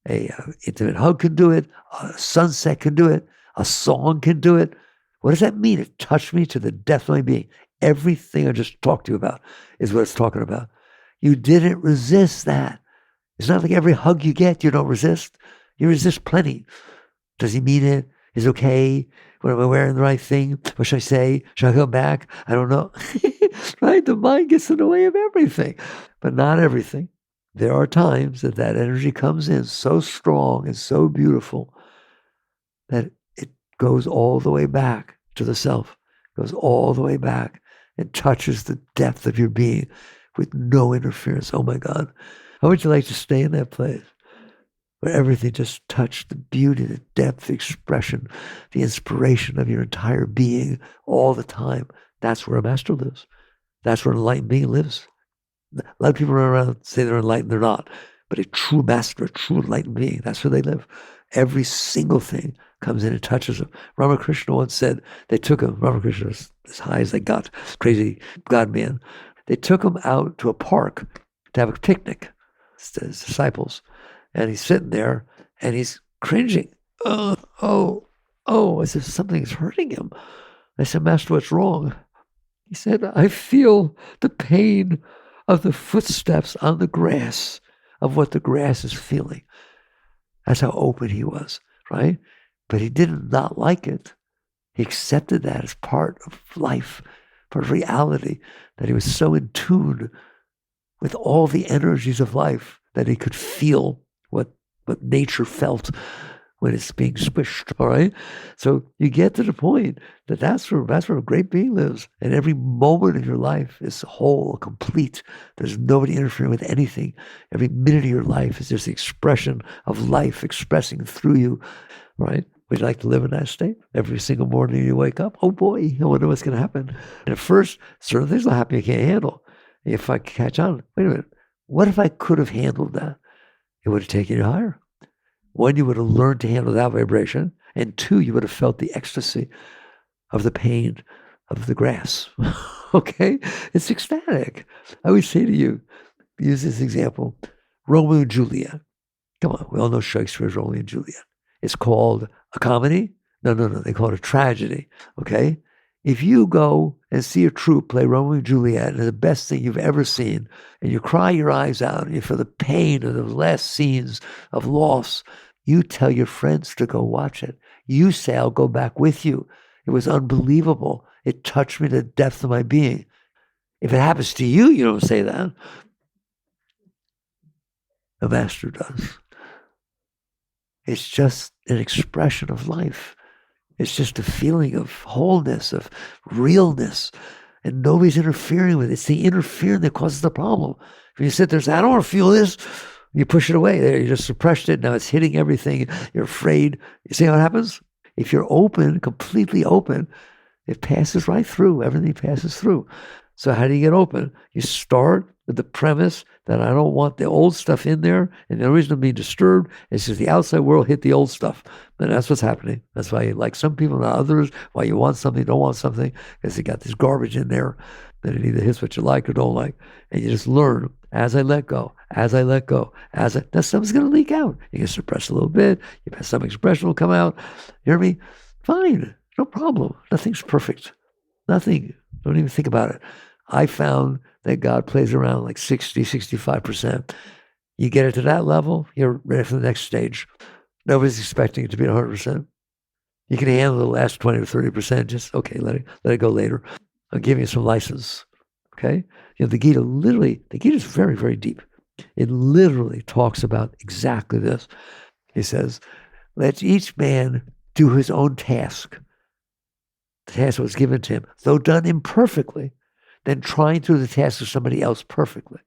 A intimate hug can do it. A sunset can do it. A song can do it. What does that mean? It touched me to the depth of my being. Everything I just talked to you about is what it's talking about. You didn't resist that. It's not like every hug you get, you don't resist. You resist plenty. Does he mean it? Is it okay? What am I wearing the right thing? What should I say? Should I go back? I don't know. Right? The mind gets in the way of everything, but not everything. There are times that that energy comes in so strong and so beautiful that it goes all the way back to the self, goes all the way back and touches the depth of your being with no interference. Oh my God. How would you like to stay in that place where everything just touched the beauty, the depth, the expression, the inspiration of your entire being all the time? That's where a master lives. That's where an enlightened being lives. A lot of people run around and say they're enlightened. They're not. But a true master, a true enlightened being, that's where they live. Every single thing comes in and touches them. Ramakrishna once said, they took him, Ramakrishna was as high as they got, crazy God man. They took him out to a park to have a picnic, his disciples. And he's sitting there and he's cringing. Oh. I said, something's hurting him. I said, Master, what's wrong? He said, I feel the pain of the footsteps on the grass, of what the grass is feeling. That's how open he was, right? But he did not like it. He accepted that as part of life, part of reality, that he was so in tune with all the energies of life that he could feel what nature felt when it's being squished, all right? So you get to the point that that's where a great being lives. And every moment of your life is whole, complete. There's nobody interfering with anything. Every minute of your life is just the expression of life expressing through you, right? Would you like to live in that state? Every single morning you wake up, oh boy, I wonder what's going to happen. And at first, certain things will happen you can't handle. If I catch on, wait a minute, what if I could have handled that? It would have taken you higher. One, you would have learned to handle that vibration. And two, you would have felt the ecstasy of the pain of the grass. Okay? It's ecstatic. I always say to you, use this example, Romeo and Juliet. Come on, we all know Shakespeare's Romeo and Juliet. It's called a comedy? No. They call it a tragedy. Okay? If you go and see a troupe play Romeo and Juliet, and the best thing you've ever seen, and you cry your eyes out, and you feel the pain of those last scenes of loss, you tell your friends to go watch it. You say, I'll go back with you. It was unbelievable. It touched me to the depth of my being. If it happens to you, you don't say that. The master does. It's just an expression of life. It's just a feeling of wholeness, of realness. And nobody's interfering with it. It's the interfering that causes the problem. If you sit there and say, I don't want to feel this, you push it away. There, you just suppressed it. Now it's hitting everything. You're afraid. You see how it happens? If you're open, completely open, it passes right through. Everything passes through. So how do you get open? You start with the premise that I don't want the old stuff in there, and the only reason I'm being disturbed is because the outside world hit the old stuff. And that's what's happening. That's why you like some people, not others, why you want something, don't want something, because you got this garbage in there that it either hits what you like or don't like. And you just learn, as I let go, as I let go, now something's going to leak out. You can suppress a little bit, some expression will come out. You hear me? Fine, no problem. Nothing's perfect. Nothing. Don't even think about it. I found that God plays around like 60, 65%. You get it to that level, you're ready for the next stage. Nobody's expecting it to be 100%. You can handle the last 20 or 30%. Just, okay, let it go later. I'll give you some license, okay? The Gita is very, very deep. It literally talks about exactly this. He says, let each man do his own task. The task was given to him, though done imperfectly, then trying to do the task of somebody else perfectly.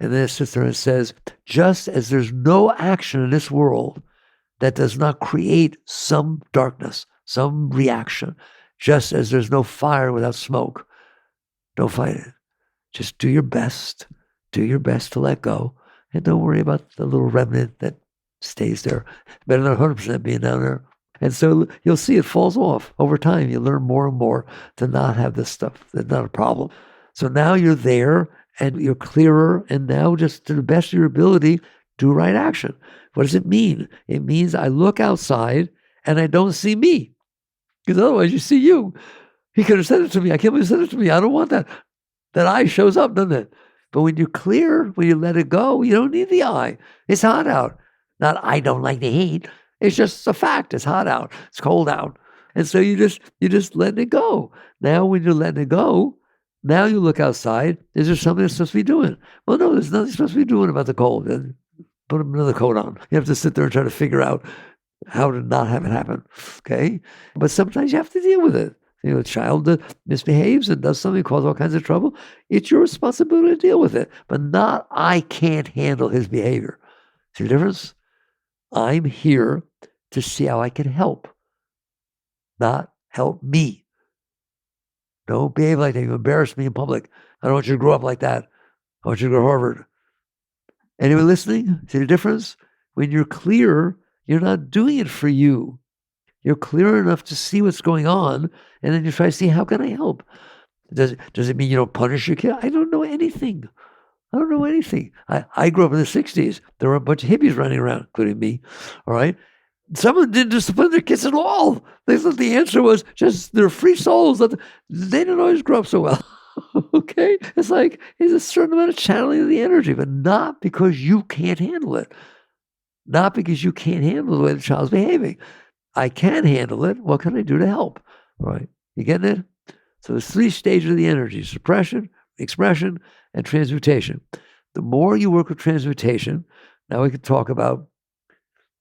And then it sits there and says, just as there's no action in this world that does not create some darkness, some reaction, just as there's no fire without smoke, don't fight it. Just do your best to let go, and don't worry about the little remnant that stays there. Better than 100% being down there. And so you'll see it falls off over time. You learn more and more to not have this stuff. That's not a problem. So now you're there and you're clearer, and now just to the best of your ability, do right action. What does it mean? It means I look outside and I don't see me. Because otherwise you see you. He could have said it to me. I can't believe he said it to me. I don't want that. That eye shows up, doesn't it? But when you're clear, when you let it go, you don't need the eye. It's hot out. Not I don't like the heat. It's just a fact. It's hot out. It's cold out. And so you just let it go. Now when you're letting it go, now you look outside. Is there something that's supposed to be doing? Well, no, there's nothing supposed to be doing about the cold. Then put another coat on. You have to sit there and try to figure out how to not have it happen. Okay? But sometimes you have to deal with it. A child that misbehaves and does something, causes all kinds of trouble. It's your responsibility to deal with it. But not, I can't handle his behavior. See the difference? I'm here to see how I can help, not help me. Don't behave like that. You embarrass me in public. I don't want you to grow up like that. I want you to go to Harvard. Anyone listening? See the difference? When you're clear, you're not doing it for you. You're clear enough to see what's going on, and then you try to see, how can I help? Does it mean you don't punish your kid? I don't know anything. I grew up in the 60s. There were a bunch of hippies running around, including me. All right? Someone didn't discipline their kids at all. They thought the answer was just they're free souls. They didn't always grow up so well. Okay? It's like there's a certain amount of channeling of the energy, but not because you can't handle it. Not because you can't handle the way the child's behaving. I can handle it. What can I do to help? All right. You getting it? So there's 3 stages of the energy: suppression, expression, and transmutation. The more you work with transmutation, now we can talk about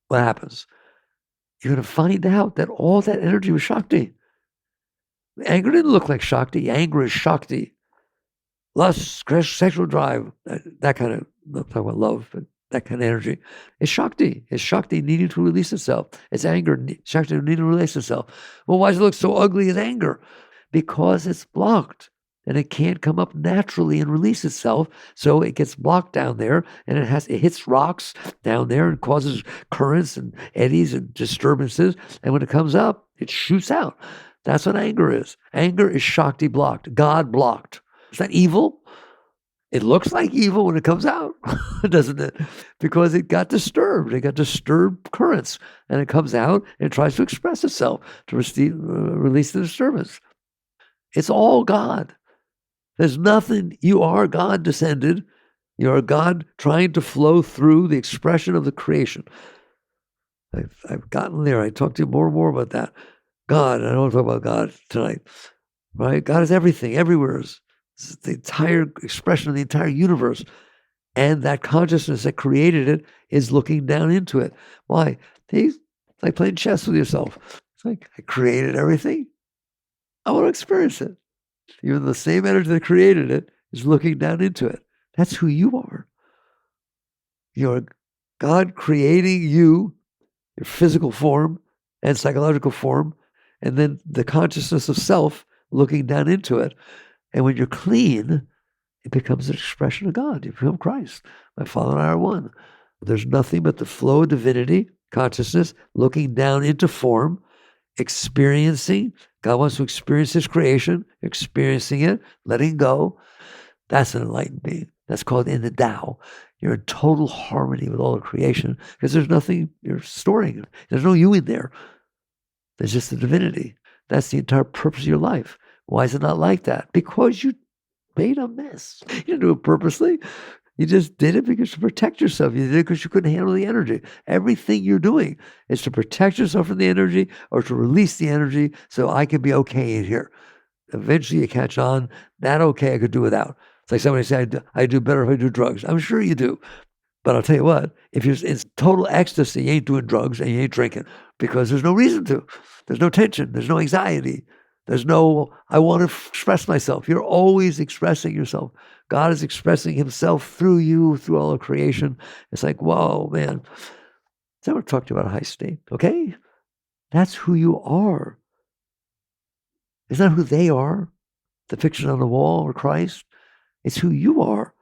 what happens. You're going to find out that all that energy was Shakti. Anger didn't look like Shakti. Anger is Shakti. Lust, sexual drive, that kind of, I'm not talking about love, but that kind of energy. It's Shakti. It's Shakti needing to release itself. It's anger, Shakti needing to release itself. Well, why does it look so ugly as anger? Because it's blocked. And it can't come up naturally and release itself. So it gets blocked down there, and it hits rocks down there and causes currents and eddies and disturbances. And when it comes up, it shoots out. That's what anger is. Anger is Shakti blocked, God blocked. Is that evil? It looks like evil when it comes out, doesn't it? Because it got disturbed. It got disturbed currents. And it comes out and it tries to express itself to release the disturbance. It's all God. There's nothing. You are God descended. You are God trying to flow through the expression of the creation. I've gotten there. I talk to you more and more about that. God, I don't want to talk about God tonight. Right? God is everything, everywhere. It's the entire expression of the entire universe. And that consciousness that created it is looking down into it. Why? It's like playing chess with yourself. It's like, I created everything. I want to experience it. Even the same energy that created it is looking down into it. That's who you are. You're God creating you, your physical form and psychological form, and then the consciousness of self looking down into it. And when you're clean, it becomes an expression of God. You become Christ. My Father and I are one. There's nothing but the flow of divinity, consciousness, looking down into form, experiencing. God wants to experience his creation, experiencing it, letting go. That's an enlightened being. That's called in the Tao. You're in total harmony with all of creation because there's nothing you're storing. There's no you in there. There's just the divinity. That's the entire purpose of your life. Why is it not like that? Because you made a mess. You didn't do it purposely. You just did it because to protect yourself. You did it because you couldn't handle the energy. Everything you're doing is to protect yourself from the energy or to release the energy so I can be okay in here. Eventually you catch on, that okay I could do without. It's like somebody say, I do better if I do drugs. I'm sure you do. But I'll tell you what, if you're in total ecstasy, you ain't doing drugs and you ain't drinking because there's no reason to. There's no tension. There's no anxiety. There's no, I want to express myself. You're always expressing yourself. God is expressing himself through you, through all of creation. It's like, whoa, man. I never talked to you about a high state, okay? That's who you are. It's not who they are, the picture on the wall or Christ. It's who you are.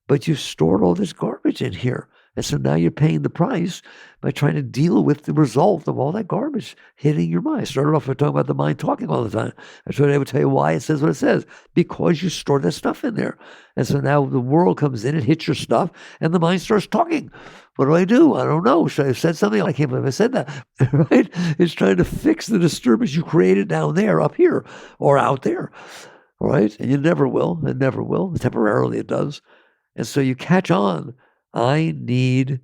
But you've stored all this garbage in here. And so now you're paying the price by trying to deal with the result of all that garbage hitting your mind. I started off by talking about the mind talking all the time. I tried to tell you why it says what it says. Because you stored that stuff in there. And so now the world comes in and hits your stuff and the mind starts talking. What do? I don't know. Should I have said something? I can't believe I said that. Right? It's trying to fix the disturbance you created down there, up here, or out there. All right? And you never will. It never will. Temporarily it does. And so you catch on. I need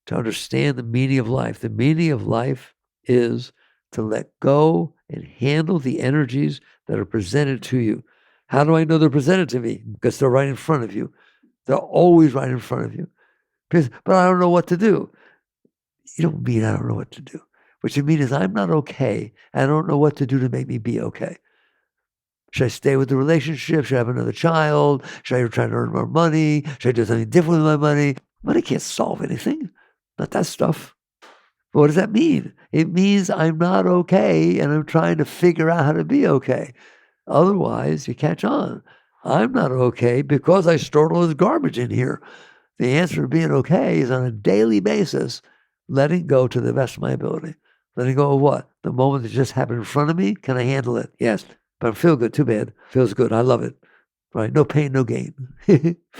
to understand the meaning of life. The meaning of life is to let go and handle the energies that are presented to you. How do I know they're presented to me? Because they're right in front of you. They're always right in front of you. But I don't know what to do. You don't mean I don't know what to do. What you mean is I'm not okay. I don't know what to do to make me be okay. Should I stay with the relationship? Should I have another child? Should I try to earn more money? Should I do something different with my money? Money can't solve anything. Not that stuff. But what does that mean? It means I'm not okay and I'm trying to figure out how to be okay. Otherwise, you catch on. I'm not okay because I stored all this garbage in here. The answer to being okay is on a daily basis, letting go to the best of my ability. Letting go of what? The moment that just happened in front of me, can I handle it? Yes. But I feel good, too bad. Feels good. I love it. Right? No pain, no gain.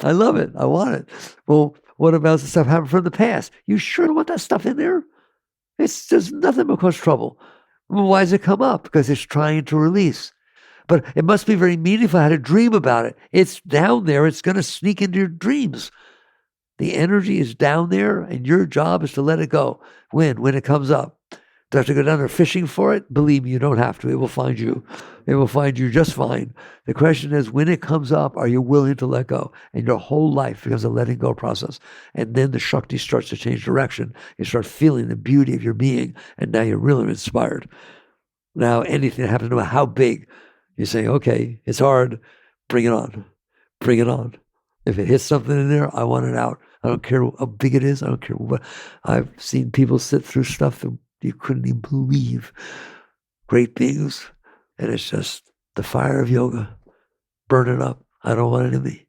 I love it. I want it. Well, what about the stuff happened from the past? You sure don't want that stuff in there? It's just nothing but cause trouble. Well, why does it come up? Because it's trying to release. But it must be very meaningful how to dream about it. It's down there. It's going to sneak into your dreams. The energy is down there, and your job is to let it go. When it comes up. Do I have to go down there fishing for it? Believe me, you don't have to. It will find you. It will find you just fine. The question is, when it comes up, are you willing to let go? And your whole life becomes a letting go process. And then the Shakti starts to change direction. You start feeling the beauty of your being, and now you're really inspired. Now, anything that happens, no matter how big, you say, okay, it's hard. Bring it on. Bring it on. If it hits something in there, I want it out. I don't care how big it is. I don't care what. I've seen people sit through stuff that you couldn't even believe. Great beings. And it's just the fire of yoga. Burn it up. I don't want it in me.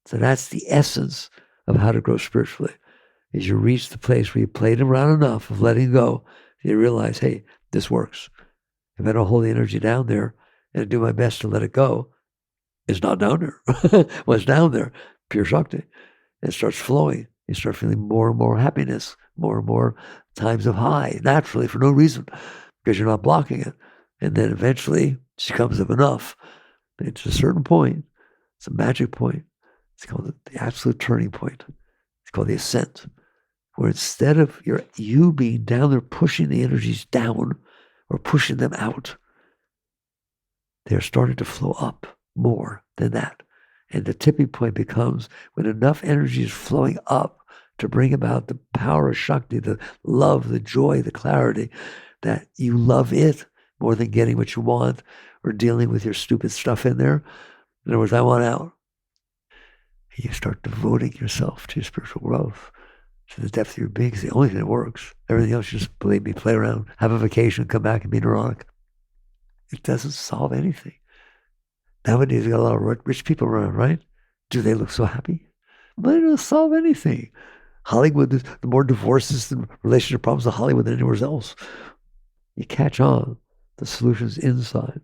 So that's the essence of how to grow spiritually, is you reach the place where you played around enough of letting go, you realize, hey, this works. If I don't hold the energy down there and do my best to let it go, it's not down there. What's down there? Pure Shakti. It starts flowing. You start feeling more and more happiness, more and more times of high, naturally, for no reason, because you're not blocking it. And then eventually, she comes up enough. It's a certain point. It's a magic point. It's called the absolute turning point. It's called the ascent, where instead of you being down there pushing the energies down or pushing them out, they're starting to flow up more than that. And the tipping point becomes when enough energy is flowing up to bring about the power of Shakti, the love, the joy, the clarity, that you love it more than getting what you want or dealing with your stupid stuff in there. In other words, I want out. And you start devoting yourself to your spiritual growth, to the depth of your being. It's the only thing that works. Everything else, just believe me, play around, have a vacation, come back and be neurotic. It doesn't solve anything. Nowadays, you got a lot of rich people around, right? Do they look so happy? Well, they don't solve anything. Hollywood, the more divorces and relationship problems in Hollywood than anywhere else. You catch on. The solution's inside.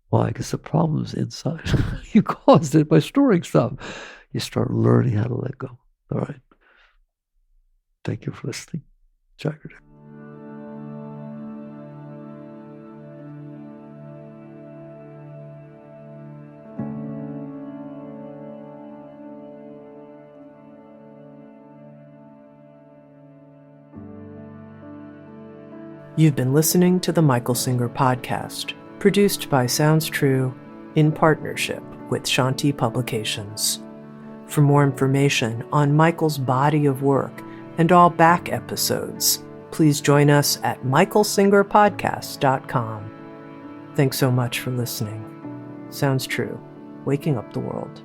Why? Because the problem's inside. You caused it by storing stuff. You start learning how to let go. All right. Thank you for listening. Jagged. You've been listening to the Michael Singer Podcast, produced by Sounds True in partnership with Shanti Publications. For more information on Michael's body of work and all back episodes, please join us at michaelsingerpodcast.com. Thanks so much for listening. Sounds True, waking up the world.